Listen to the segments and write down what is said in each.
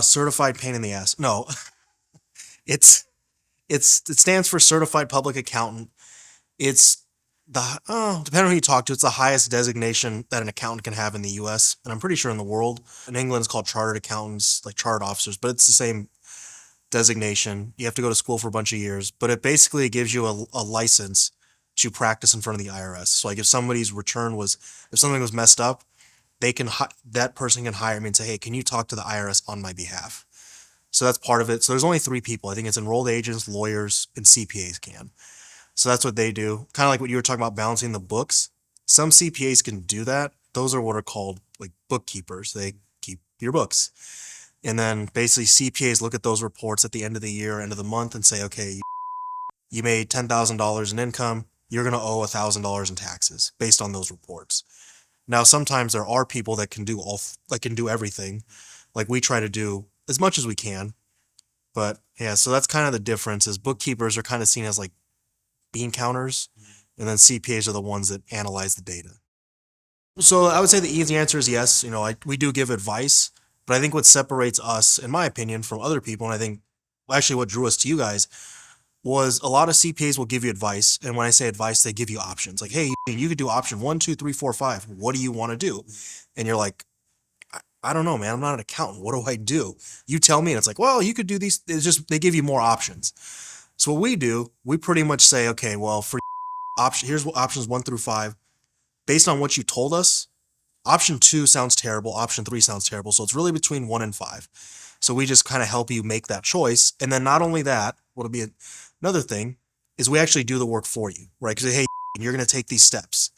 Certified pain in the ass. No, it's it stands for certified public accountant. It's depending on who you talk to, it's the highest designation that an accountant can have in the U.S. and I'm pretty sure in the world. In England, it's called chartered accountants, like chartered officers, but it's the same designation. You have to go to school for a bunch of years, but it basically gives you a license to practice in front of the IRS. So like if if something was messed up, that person can hire me and say, hey, can you talk to the IRS on my behalf? So that's part of it. So there's only three people. I think it's enrolled agents, lawyers, and CPAs can. So that's what they do. Kind of like what you were talking about balancing the books. Some CPAs can do that. Those are what are called like bookkeepers. They keep your books. And then basically CPAs look at those reports at the end of the year, end of the month, and say, okay, you made $10,000 in income. You're going to owe $1,000 in taxes based on those reports. Now, sometimes there are people that can do can do everything. Like we try to do as much as we can. But yeah, so that's kind of the difference is bookkeepers are kind of seen as like bean counters, and then CPAs are the ones that analyze the data. So I would say the easy answer is yes. We do give advice, but I think what separates us, in my opinion, from other people, and I think actually what drew us to you guys was a lot of CPAs will give you advice, and when I say advice, they give you options. Like, hey, you could do option one, two, three, four, five. What do you want to do? And you're like, I don't know, man. I'm not an accountant. What do I do? You tell me, and it's like, well, you could do these. It's just they give you more options. So what we do, we pretty much say, okay, well, for here's what options one through five. Based on what you told us, option two sounds terrible. Option three sounds terrible. So it's really between one and five. So we just kind of help you make that choice. And then not only that, what'll be another thing is we actually do the work for you, right? Because hey, you're going to take these steps.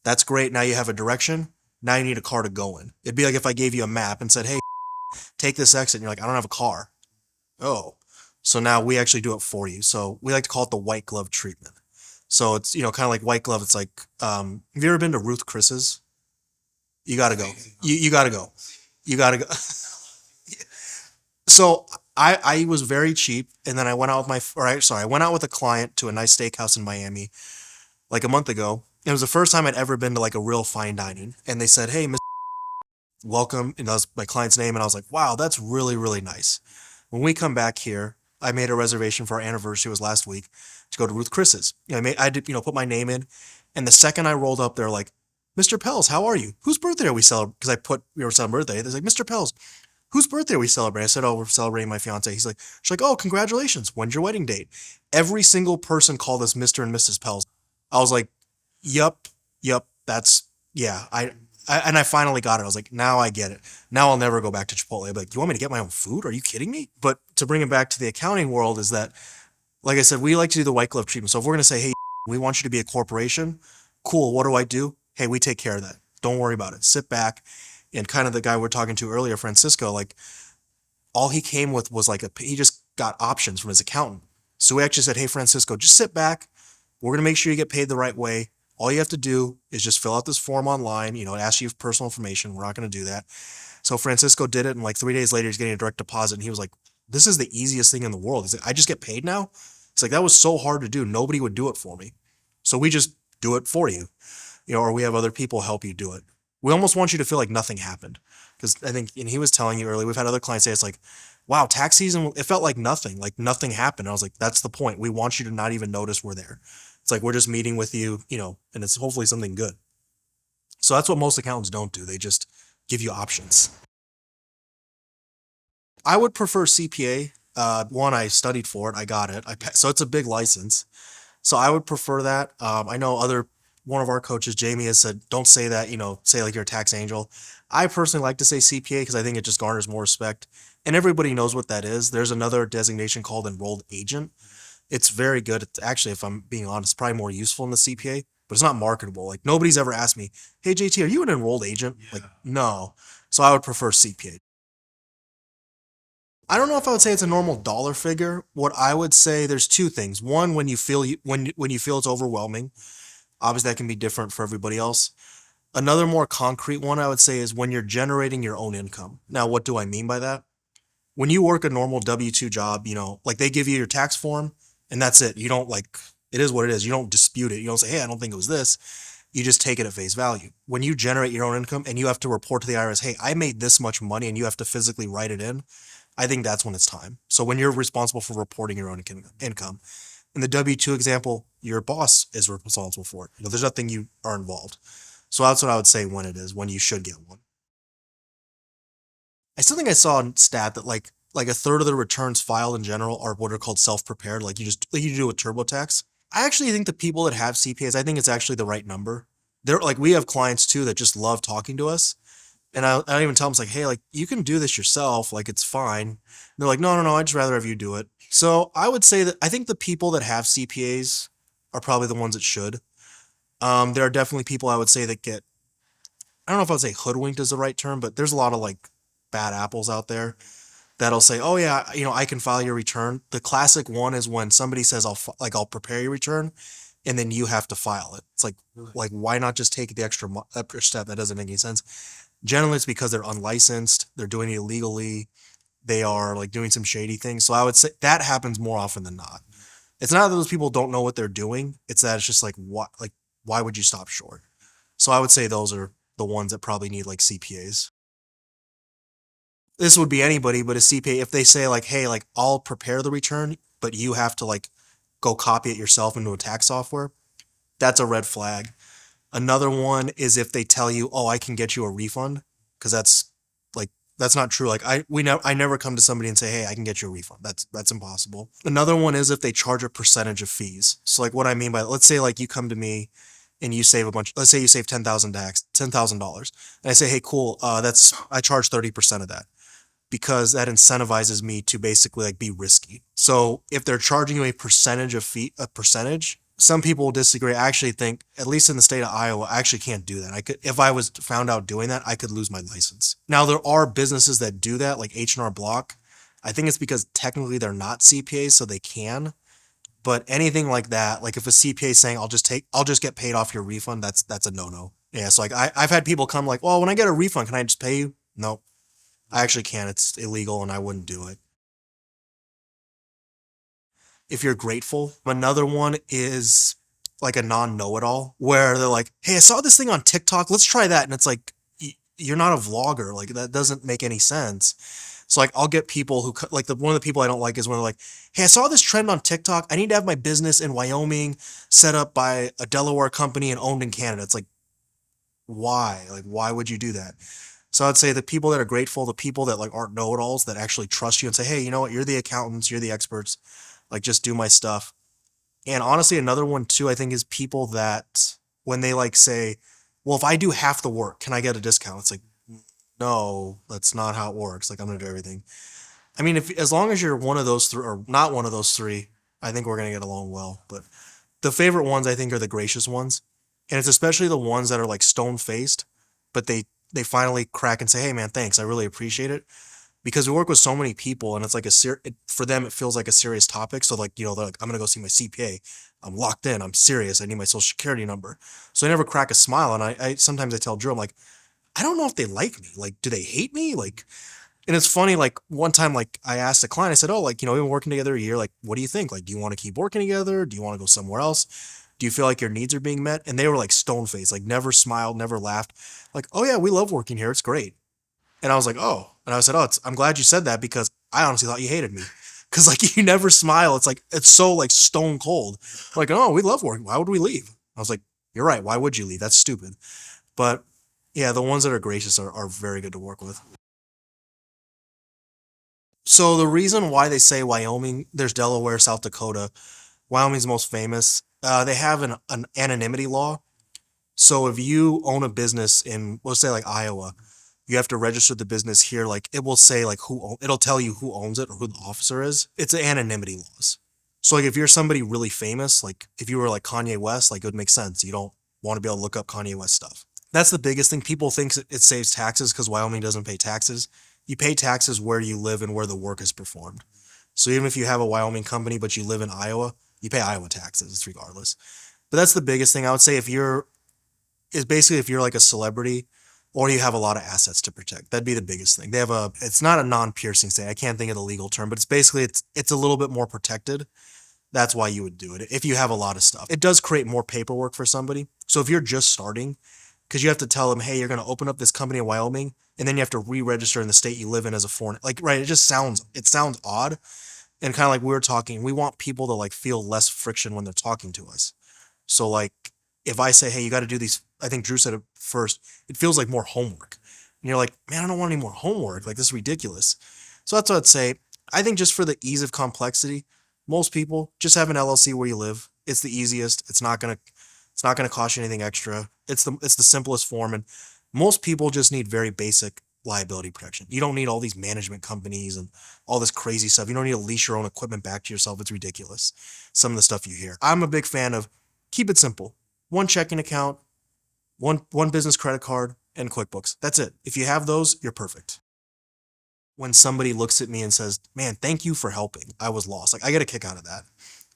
That's great. Now you have a direction. Now you need a car to go in. It'd be like if I gave you a map and said, hey, take this exit. And you're like, I don't have a car. Oh, so now we actually do it for you. So we like to call it the white glove treatment. So it's, kind of like white glove. It's like, have you ever been to Ruth Chris's? You got to go. You got to go. You got to go. So I was very cheap. And then I went out with I went out with a client to a nice steakhouse in Miami like a month ago. It was the first time I'd ever been to like a real fine dining. And they said, hey, Mr. Welcome. And that was my client's name. And I was like, wow, that's really, really nice. When we come back here, I made a reservation for our anniversary, it was last week, to go to Ruth Chris's. I did, put my name in. And the second I rolled up, they're like, Mr. Pells, how are you? Whose birthday are we celebrating? Because we were celebrating birthday. They're like, Mr. Pells, whose birthday are we celebrating? I said, oh, we're celebrating my fiance. She's like, oh, congratulations. When's your wedding date? Every single person called us Mr. and Mrs. Pells. I was like, yup, yup, yeah. And I finally got it. I was like, now I get it. Now I'll never go back to Chipotle. I'll be like, you want me to get my own food? Are you kidding me? But to bring it back to the accounting world is that, like I said, we like to do the white glove treatment. So if we're going to say, hey, we want you to be a corporation, cool. What do I do? Hey, we take care of that. Don't worry about it. Sit back. And kind of the guy we're talking to earlier, Francisco, like all he came with was he just got options from his accountant. So we actually said, hey, Francisco, just sit back. We're going to make sure you get paid the right way. All you have to do is just fill out this form online. It asks you for personal information. We're not going to do that. So Francisco did it. And like 3 days later, he's getting a direct deposit. And he was like, this is the easiest thing in the world. He's like, I just get paid now. It's like, that was so hard to do. Nobody would do it for me. So we just do it for you, or we have other people help you do it. We almost want you to feel like nothing happened. Because I think, and he was telling you earlier, we've had other clients say it's like, wow, tax season, it felt like nothing happened. And I was like, that's the point. We want you to not even notice we're there. It's like, we're just meeting with you, and it's hopefully something good. So that's what most accountants don't do. They just give you options. I would prefer CPA. One, I studied for it. I got it. So it's a big license. So I would prefer that. I know one of our coaches, Jamie, has said, don't say that, say like you're a tax angel. I personally like to say CPA because I think it just garners more respect. And everybody knows what that is. There's another designation called enrolled agent. It's very good. It's actually, if I'm being honest, probably more useful in the CPA, but it's not marketable. Like nobody's ever asked me, hey JT, are you an enrolled agent? Like, no. So I would prefer CPA. I don't know if I would say it's a normal dollar figure. What I would say, there's two things. One, when you feel it's overwhelming, obviously that can be different for everybody else. Another more concrete one I would say is when you're generating your own income. Now, what do I mean by that? When you work a normal W-2 job, like they give you your tax form and that's it. You don't it is what it is. You don't dispute it. You don't say, hey, I don't think it was this. You just take it at face value. When you generate your own income and you have to report to the IRS, hey, I made this much money, and you have to physically write it in, I think that's when it's time. So when you're responsible for reporting your own income. In the W-2 example, your boss is responsible for it. There's nothing you are involved. So that's what I would say when it is, when you should get one. I still think I saw a stat that like a third of the returns filed in general are what are called self-prepared, like you do with TurboTax. I actually think the people that have CPAs, I think it's actually the right number. They're like, we have clients too that just love talking to us. And I don't even tell them, it's like, hey, like you can do this yourself, like it's fine. And they're like, no, no, no, I'd just rather have you do it. So I would say that I think the people that have CPAs are probably the ones that should. There are definitely people I would say that get, I don't know if I would say hoodwinked is the right term, but there's a lot of like bad apples out there that'll say, oh yeah, I can file your return. The classic one is when somebody says, I'll prepare your return, and then you have to file it. It's like why not just take the extra step? That doesn't make any sense. Generally, it's because they're unlicensed, they're doing it illegally, they are like doing some shady things. So I would say that happens more often than not. It's not that those people don't know what they're doing. It's that it's just like why would you stop short? So I would say those are the ones that probably need like CPAs. This would be anybody, but a CPA, if they say like, hey, like I'll prepare the return, but you have to like go copy it yourself into a tax software, that's a red flag. Another one is if they tell you, oh, I can get you a refund, because that's not true. Like I never come to somebody and say, hey, I can get you a refund. That's impossible. Another one is if they charge a percentage of fees. So like what I mean by, let's say like you come to me and you save let's say you save $10,000, and I say, hey, cool, I charge 30% of that, because that incentivizes me to basically like be risky. So if they're charging you a percentage, some people will disagree. I actually think, at least in the state of Iowa, I actually can't do that. If I was found out doing that, I could lose my license. Now there are businesses that do that, like H&R Block. I think it's because technically they're not CPAs, so they can. But anything like that, like if a CPA is saying, I'll just get paid off your refund, that's a no-no. Yeah, so like I've had people come like, well, when I get a refund, can I just pay you? No, I actually can't. It's illegal, and I wouldn't do it. If you're grateful. Another one is like a non-know-it-all, where they're like, hey, I saw this thing on TikTok. Let's try that. And it's like, you're not a vlogger. Like that doesn't make any sense. So like I'll get people who like one of the people I don't like is when they're like, hey, I saw this trend on TikTok. I need to have my business in Wyoming set up by a Delaware company and owned in Canada. It's like, why? Like, why would you do that? So I'd say the people that are grateful, the people that like aren't know-it-alls, that actually trust you and say, hey, you know what? You're the accountants, you're the experts. Like, just do my stuff. And honestly, another one too, I think, is people that when they like say, well, if I do half the work, can I get a discount? It's like, no, that's not how it works. Like, I'm going to do everything. I mean, if as long as you're one of those three or not one of those three, I think we're going to get along well. But the favorite ones, I think, are the gracious ones. And it's especially the ones that are like stone faced, but they finally crack and say, hey, man, thanks. I really appreciate it. Because we work with so many people, and it's like for them, it feels like a serious topic. So like, they're like, I'm going to go see my CPA. I'm locked in. I'm serious. I need my social security number. So I never crack a smile. And I sometimes I tell Drew, I'm like, I don't know if they like me. Like, do they hate me? Like, and it's funny, like one time, like I asked a client, I said, oh, like, we've been working together a year. Like, what do you think? Like, do you want to keep working together? Do you want to go somewhere else? Do you feel like your needs are being met? And they were like stone faced, like never smiled, never laughed. Like, oh yeah, we love working here. It's great. And I was like, oh, and I said, oh, I'm glad you said that, because I honestly thought you hated me. Cause like you never smile. It's like, it's so like stone cold. Like, oh, we love working. Why would we leave? I was like, you're right. Why would you leave? That's stupid. But yeah, the ones that are gracious are very good to work with. So the reason why they say Wyoming, there's Delaware, South Dakota. Wyoming's most famous. They have an anonymity law. So if you own a business in, let's say like Iowa, you have to register the business here. Like it will say like it'll tell you who owns it or who the officer is. It's anonymity laws. So like if you're somebody really famous, like if you were like Kanye West, like it would make sense. You don't want to be able to look up Kanye West stuff. That's the biggest thing. People think it saves taxes because Wyoming doesn't pay taxes. You pay taxes where you live and where the work is performed. So even if you have a Wyoming company but you live in Iowa, you pay Iowa taxes regardless. But that's the biggest thing I would say. If you're like a celebrity or you have a lot of assets to protect, that'd be the biggest thing. It's not a non-piercing state. I can't think of the legal term, but it's basically it's a little bit more protected. That's why you would do it if you have a lot of stuff. It does create more paperwork for somebody. So if you're just starting, because you have to tell them, hey, you're going to open up this company in Wyoming, and then you have to re-register in the state you live in as a foreign, like, right? It sounds odd, and kind of like we were talking. We want people to like feel less friction when they're talking to us. So like, if I say, hey, you got to do these, I think Drew said it first. It feels like more homework, and you're like, man, I don't want any more homework. Like this is ridiculous. So that's what I'd say. I think just for the ease of complexity, most people just have an LLC where you live. It's the easiest. It's not gonna cost you anything extra. It's the simplest form, and most people just need very basic liability protection. You don't need all these management companies and all this crazy stuff. You don't need to lease your own equipment back to yourself. It's ridiculous. Some of the stuff you hear. I'm a big fan of keep it simple. One checking account, one business credit card, and QuickBooks. That's it. If you have those, you're perfect. When somebody looks at me and says, "Man, thank you for helping. I was lost." Like I get a kick out of that.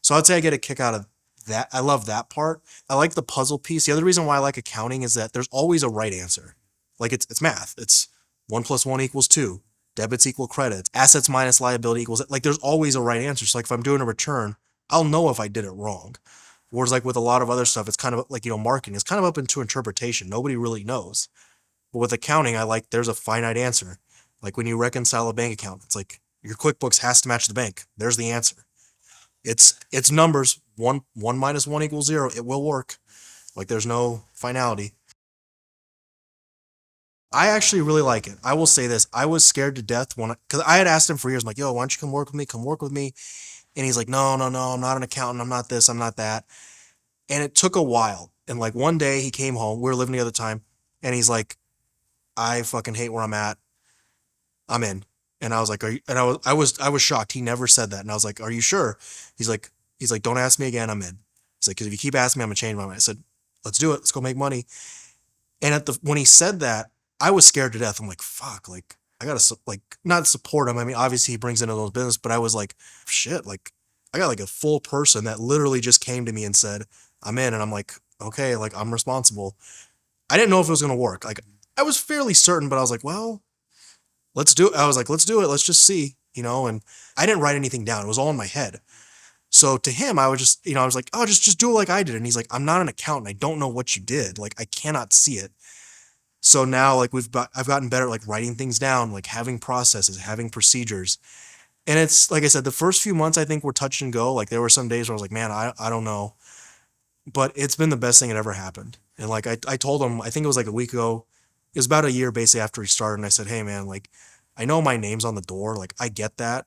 So I'd say I get a kick out of that. I love that part. I like the puzzle piece. The other reason why I like accounting is that there's always a right answer. Like it's math. It's 1 + 1 = 2. Debits equal credits. Assets minus liability equals, like there's always a right answer. So like if I'm doing a return, I'll know if I did it wrong. Whereas like with a lot of other stuff, it's kind of like, marketing. It's kind of up into interpretation. Nobody really knows. But with accounting, I like there's a finite answer. Like when you reconcile a bank account, it's like your QuickBooks has to match the bank. There's the answer. It's numbers. One minus one equals 0. It will work. Like there's no finality. I actually really like it. I will say this. I was scared to death because I had asked him for years. I'm like, yo, why don't you come work with me? Come work with me. And he's like, no, no, no, I'm not an accountant. I'm not this. I'm not that. And it took a while. And like one day he came home. We were living together at the time. And he's like, I fucking hate where I'm at. I'm in. And I was like, are you? And I was shocked. He never said that. And I was like, are you sure? He's like, don't ask me again. I'm in. He's like, because if you keep asking me, I'm gonna change my mind. I said, let's do it. Let's go make money. And when he said that, I was scared to death. I'm like, fuck, like I gotta like not support him. I mean, obviously he brings in a little business, but I was like, shit, like I got like a full person that literally just came to me and said, I'm in. And I'm like, okay, like I'm responsible. I didn't know if it was gonna work. Like I was fairly certain, but I was like, well, let's do it. I was like, let's do it. Let's just see, and I didn't write anything down. It was all in my head. So to him, I was just, I was like, oh, just do it like I did. And he's like, I'm not an accountant. I don't know what you did. Like, I cannot see it. So now, like, I've gotten better at like writing things down, like having processes, having procedures. And it's, like I said, the first few months, I think were touch and go. Like, there were some days where I was like, man, I don't know. But it's been the best thing that ever happened. And like, I told him, I think it was like a week ago, it was about a year basically after he started. And I said, hey, man, like, I know my name's on the door. Like, I get that.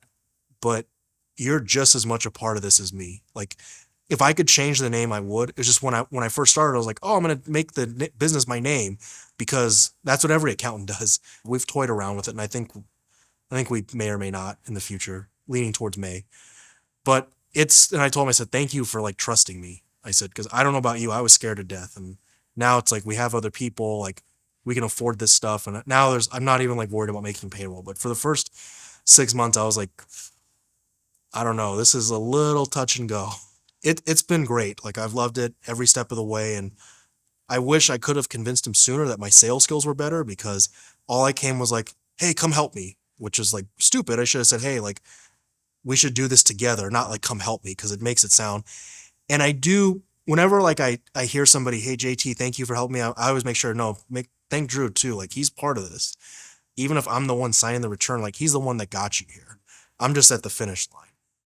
But you're just as much a part of this as me. Like, if I could change the name, I would. It's just when I first started, I was like, oh, I'm gonna make the business my name because that's what every accountant does. We've toyed around with it, and I think we may or may not in the future, leaning towards may. But and I told him, I said, thank you for like trusting me. I said, because I don't know about you, I was scared to death, and now it's like we have other people, like we can afford this stuff, and now I'm not even like worried about making payroll. But for the first 6 months, I was like, I don't know. This is a little touch and go. It's been great. Like I've loved it every step of the way, and I wish I could have convinced him sooner that my sales skills were better because all I came was like, "Hey, come help me," which is like stupid. I should have said, "Hey, like we should do this together," not like "come help me" because it makes it sound. And I do whenever like I hear somebody, "Hey, JT, thank you for helping me," I always make sure no, thank Drew too. Like he's part of this. Even if I'm the one signing the return, like he's the one that got you here. I'm just at the finish line.